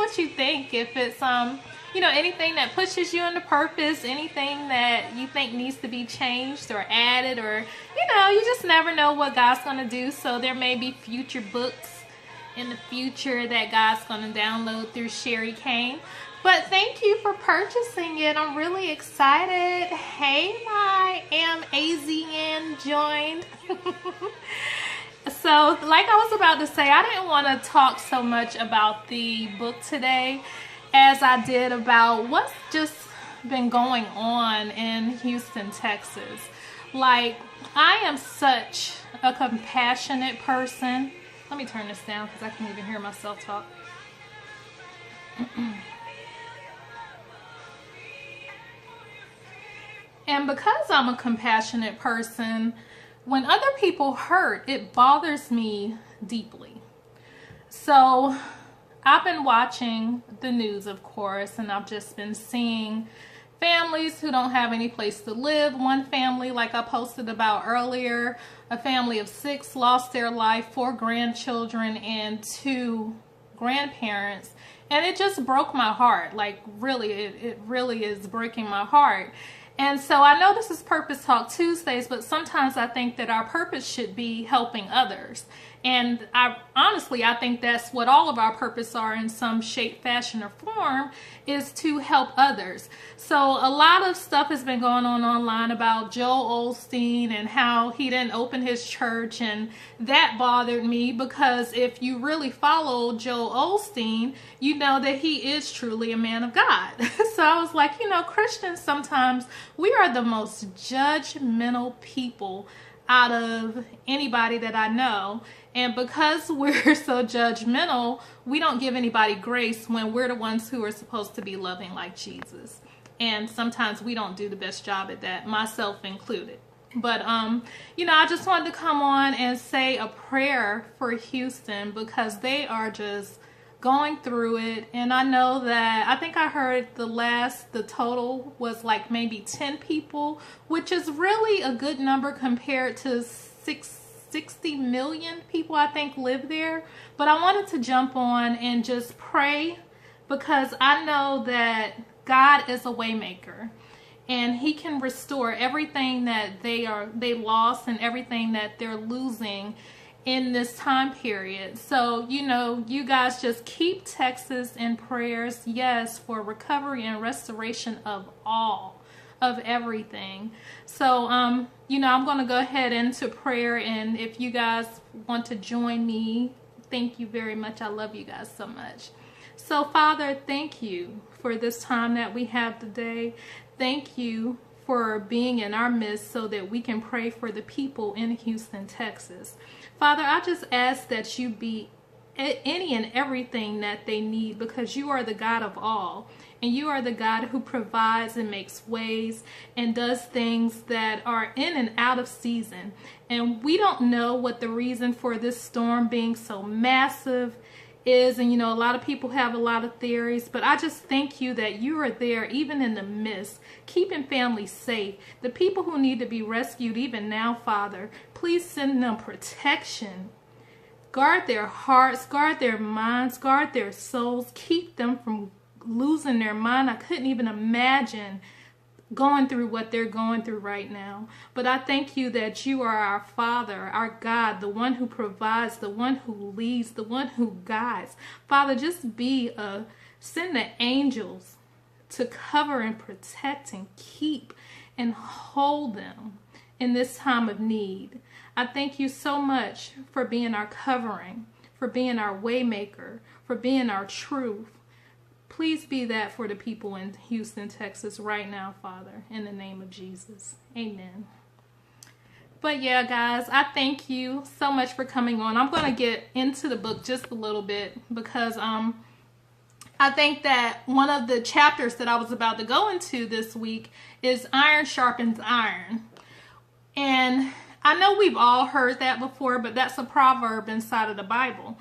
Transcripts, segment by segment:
what you think. If it's anything that pushes you into purpose, anything that you think needs to be changed or added, or you just never know what God's going to do. So there may be future books in the future that God's going to download through Sherry Kane. But thank you for purchasing it. I'm really excited. Hey, my AZN joined. So, like I was about to say, I didn't want to talk so much about the book today as I did about what's just been going on in Houston, Texas. Like, I am such a compassionate person. Let me turn this down because I can't even hear myself talk. And because I'm a compassionate person, when other people hurt, it bothers me deeply. So I've been watching the news, of course, and I've just been seeing families who don't have any place to live. One family, like I posted about earlier, a family of 6 lost their life, 4 grandchildren and 2 grandparents. And it just broke my heart. Like, really, it really is breaking my heart. And so I know this is Purpose Talk Tuesdays, but sometimes I think that our purpose should be helping others. And I think that's what all of our purpose are in some shape, fashion, or form, is to help others. So a lot of stuff has been going on online about Joel Osteen and how he didn't open his church, and that bothered me because if you really follow Joel Osteen, you know that he is truly a man of God. So I was like, Christians sometimes, we are the most judgmental people out of anybody that I know. And because we're so judgmental, we don't give anybody grace when we're the ones who are supposed to be loving like Jesus. And sometimes we don't do the best job at that, myself included. But, I just wanted to come on and say a prayer for Houston because they are just going through it. And I know that, I think I heard the total was like maybe 10 people, which is really a good number compared to 60 million people I think live there. But I wanted to jump on and just pray because I know that God is a waymaker and he can restore everything that they lost and everything that they're losing in this time period. So, you guys just keep Texas in prayers, yes, for recovery and restoration of everything. So, I'm going to go ahead into prayer, and if you guys want to join me, thank you very much. I love you guys so much. So, Father, thank you for this time that we have today. Thank you for being in our midst so that we can pray for the people in Houston, Texas. Father, I just ask that you be any and everything that they need because you are the God of all. And you are the God who provides and makes ways and does things that are in and out of season. And we don't know what the reason for this storm being so massive is. And, a lot of people have a lot of theories. But I just thank you that you are there even in the midst, keeping families safe. The people who need to be rescued even now, Father, please send them protection. Guard their hearts, guard their minds, guard their souls. Keep them from losing their mind. I couldn't even imagine going through what they're going through right now. But I thank you that you are our Father, our God, the one who provides, the one who leads, the one who guides. Father, just send the angels to cover and protect and keep and hold them in this time of need. I thank you so much for being our covering, for being our waymaker, for being our truth. Please be that for the people in Houston, Texas right now, Father, in the name of Jesus. Amen. But yeah, guys, I thank you so much for coming on. I'm going to get into the book just a little bit because I think that one of the chapters that I was about to go into this week is Iron Sharpens Iron. And I know we've all heard that before, but that's a proverb inside of the Bible.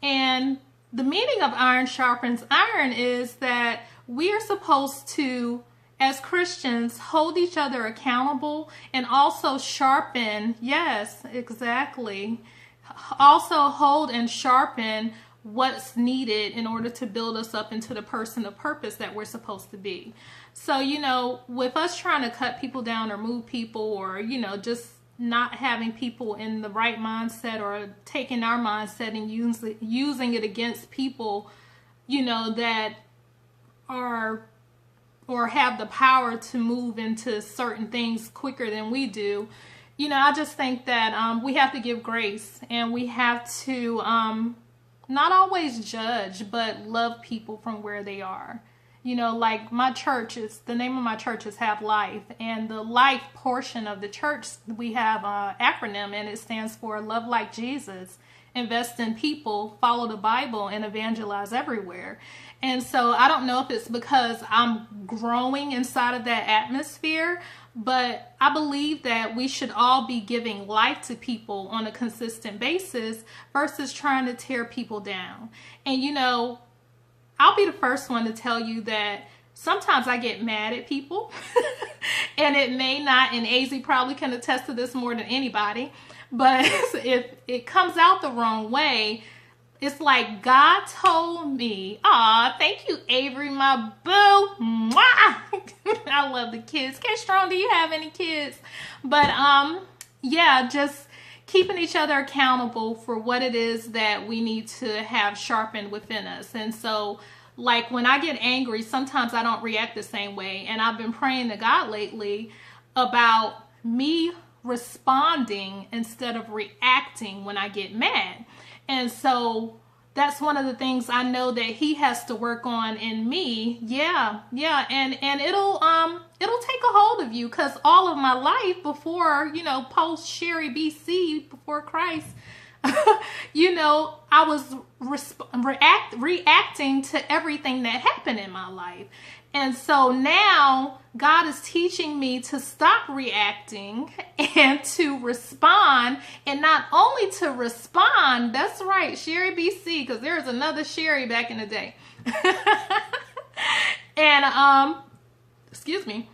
And the meaning of iron sharpens iron is that we are supposed to, as Christians, hold each other accountable and also sharpen, yes, exactly, also hold and sharpen what's needed in order to build us up into the person of purpose that we're supposed to be. So, you know, with us trying to cut people down or move people, or, you know, just not having people in the right mindset, or taking our mindset and using it against people, you know, that are or have the power to move into certain things quicker than we do. You know, I just think that we have to give grace, and we have to not always judge, but love people from where they are. You know, like my church is, the name of my church is Have Life, and the life portion of the church, we have an acronym, and it stands for Love Like Jesus, Invest in People, Follow the Bible, and Evangelize Everywhere. And so I don't know if it's because I'm growing inside of that atmosphere, but I believe that we should all be giving life to people on a consistent basis versus trying to tear people down. And, you know, I'll be the first one to tell you that sometimes I get mad at people and it may not, and AZ probably can attest to this more than anybody, but if it comes out the wrong way, it's like God told me, aw, thank you, Avery, my boo. Mwah! I love the kids. K-Strong, do you have any kids? But yeah, just keeping each other accountable for what it is that we need to have sharpened within us. And so, like, when I get angry, sometimes I don't react the same way. And I've been praying to God lately about me responding instead of reacting when I get mad. And so that's one of the things I know that he has to work on in me. Yeah. And it'll take a hold of you, because all of my life before, you know, post Sherry BC, before Christ, you know, I was reacting to everything that happened in my life. And so now God is teaching me to stop reacting and to respond. And not only to respond, that's right, Sherry BC, because there's another Sherry back in the day. And, excuse me,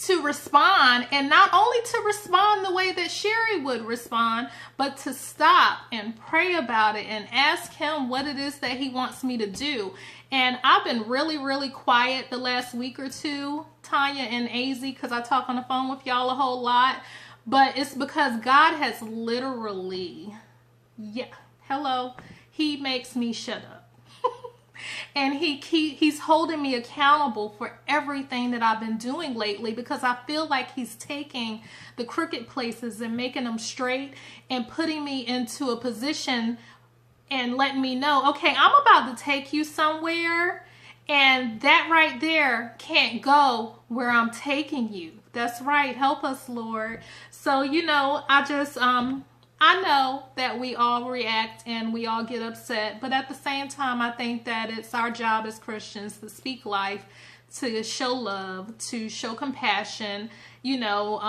to respond, and not only to respond the way that Sherry would respond, but to stop and pray about it and ask him what it is that he wants me to do. And I've been really, really quiet the last week or two, Tanya and AZ, because I talk on the phone with y'all a whole lot. But it's because God has literally, he makes me shut up. And he's holding me accountable for everything that I've been doing lately, because I feel like he's taking the crooked places and making them straight and putting me into a position and letting me know, okay, I'm about to take you somewhere, and that right there can't go where I'm taking you. That's right. Help us, Lord. So, you know, I know that we all react and we all get upset, but at the same time, I think that it's our job as Christians to speak life, to show love, to show compassion. You know,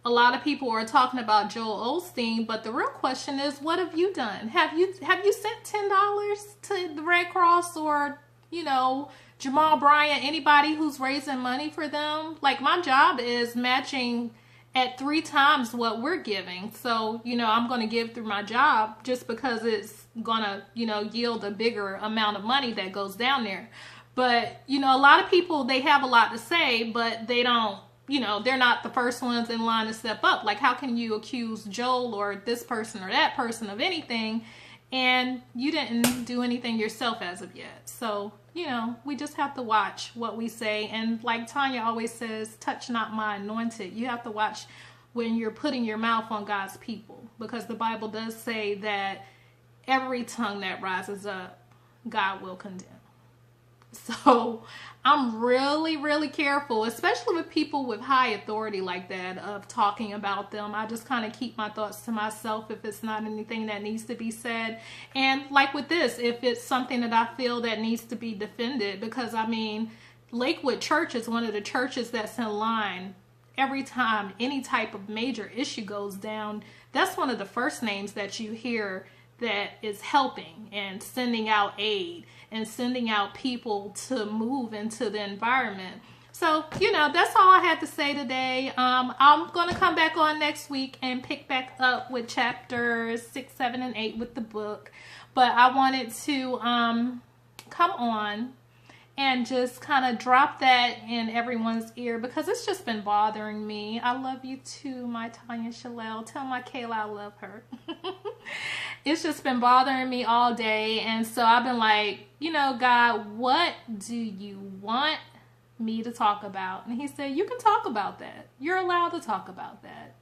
a lot of people are talking about Joel Osteen, but the real question is, what have you done? Have you sent $10 to the Red Cross, or, you know, Jamal Bryant, anybody who's raising money for them? Like, my job is matching at 3 times what we're giving. So, you know, I'm going to give through my job just because it's going to, you know, yield a bigger amount of money that goes down there. But, you know, a lot of people, they have a lot to say, but they don't, you know, they're not the first ones in line to step up. Like, how can you accuse Joel or this person or that person of anything, and you didn't do anything yourself as of yet? So, you know, we just have to watch what we say. And like Tanya always says, touch not my anointed. You have to watch when you're putting your mouth on God's people, because the Bible does say that every tongue that rises up, God will condemn. So I'm really, really careful, especially with people with high authority like that, of talking about them. I just kind of keep my thoughts to myself if it's not anything that needs to be said. And like with this, if it's something that I feel that needs to be defended, because I mean, Lakewood Church is one of the churches that's in line every time any type of major issue goes down. That's one of the first names that you hear that is helping and sending out aid and sending out people to move into the environment. So, you know, that's all I had to say today. I'm going to come back on next week and pick back up with chapters 6, 7, and 8 with the book. but I wanted to come on and just kind of drop that in everyone's ear because it's just been bothering me. I love you too, my Tanya Shalel. Tell my Kayla I love her. It's just been bothering me all day. And so I've been like, you know, God, what do you want me to talk about? And he said, you can talk about that. You're allowed to talk about that.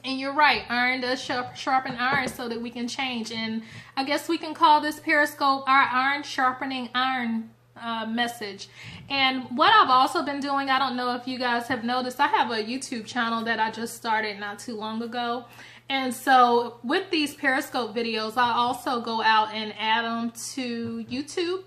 And you're right, iron does sharpen iron so that we can change. And I guess we can call this Periscope our Iron Sharpening Iron message. And what I've also been doing, I don't know if you guys have noticed, I have a YouTube channel that I just started not too long ago. And so with these Periscope videos, I also go out and add them to YouTube.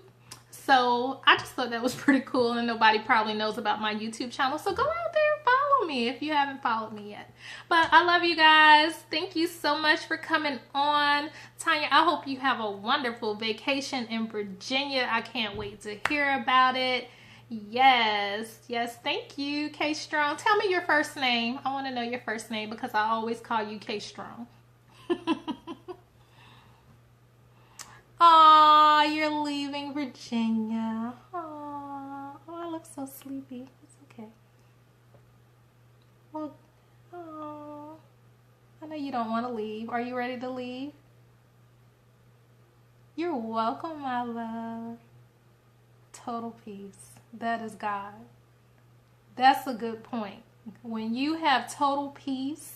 So I just thought that was pretty cool, and nobody probably knows about my YouTube channel. So go out there and follow me if you haven't followed me yet. But I love you guys. Thank you so much for coming on. Tanya, I hope you have a wonderful vacation in Virginia. I can't wait to hear about it. Yes, yes, thank you, K Strong. Tell me your first name. I want to know your first name because I always call you K Strong. Aw, you're leaving Virginia. Aw, oh, I look so sleepy. It's okay. Well, oh, I know you don't want to leave. Are you ready to leave? You're welcome, my love. Total peace. That is God. That's a good point. When you have total peace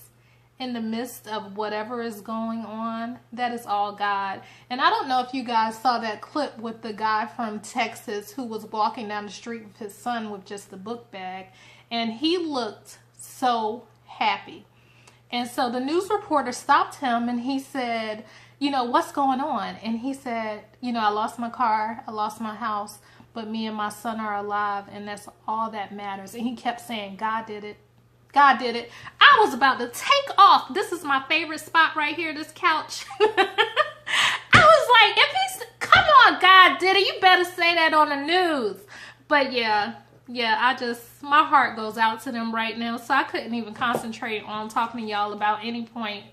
in the midst of whatever is going on, that is all God. And I don't know if you guys saw that clip with the guy from Texas who was walking down the street with his son with just a book bag, and he looked so happy. And so the news reporter stopped him and he said, you know, what's going on? And he said, you know, I lost my car, I lost my house, but me and my son are alive, and that's all that matters. And he kept saying, God did it. God did it. I was about to take off. This is my favorite spot right here, this couch. I was like, if he's, come on, God did it. You better say that on the news. But yeah, my heart goes out to them right now. So I couldn't even concentrate on talking to y'all about any points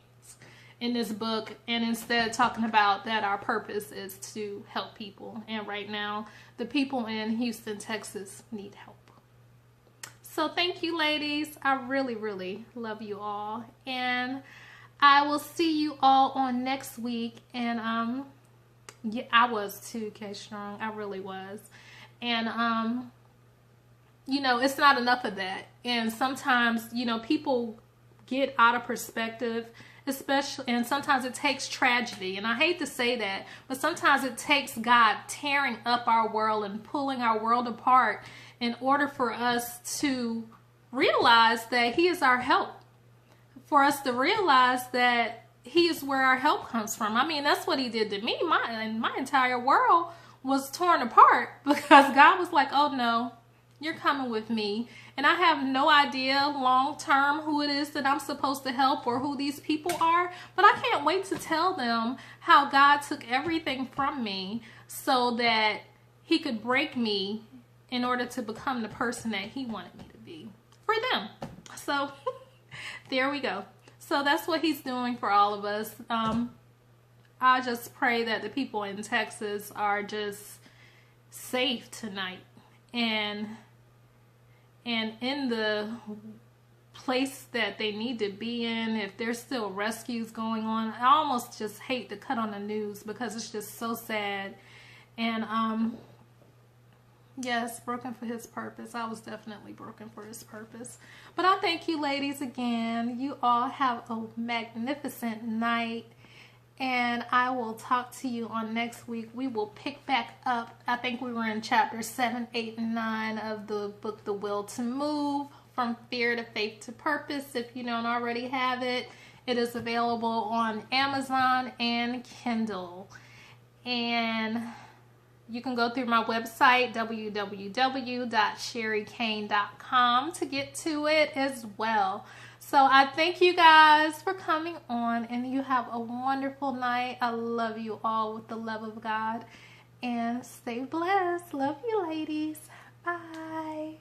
in this book. And instead talking about that our purpose is to help people. And right now, the people in Houston, Texas need help. So thank you, ladies. I really, really love you all. And I will see you all on next week. And yeah, I was too, K Strong. I really was. And you know, it's not enough of that. And sometimes, you know, people get out of perspective, especially, and sometimes it takes tragedy. And I hate to say that, but sometimes it takes God tearing up our world and pulling our world apart in order for us to realize that he is our help. For us to realize that he is where our help comes from. I mean, that's what he did to me. My entire world was torn apart because God was like, oh no, you're coming with me. And I have no idea long term who it is that I'm supposed to help or who these people are. But I can't wait to tell them how God took everything from me so that he could break me in order to become the person that he wanted me to be for them. So there we go. So that's what he's doing for all of us. I just pray that the people in Texas are just safe tonight and in the place that they need to be in. If there's still rescues going on, I almost just hate to cut on the news because it's just so sad. And yes, broken for his purpose. I was definitely broken for his purpose. But I thank you, ladies, again. You all have a magnificent night. And I will talk to you on next week. We will pick back up. I think we were in chapter 7, 8, and 9 of the book, The Will to Move, From Fear to Faith to Purpose. If you don't already have it, it is available on Amazon and Kindle. And you can go through my website, www.sherrykane.com, to get to it as well. So I thank you guys for coming on, and you have a wonderful night. I love you all with the love of God, and stay blessed. Love you, ladies. Bye.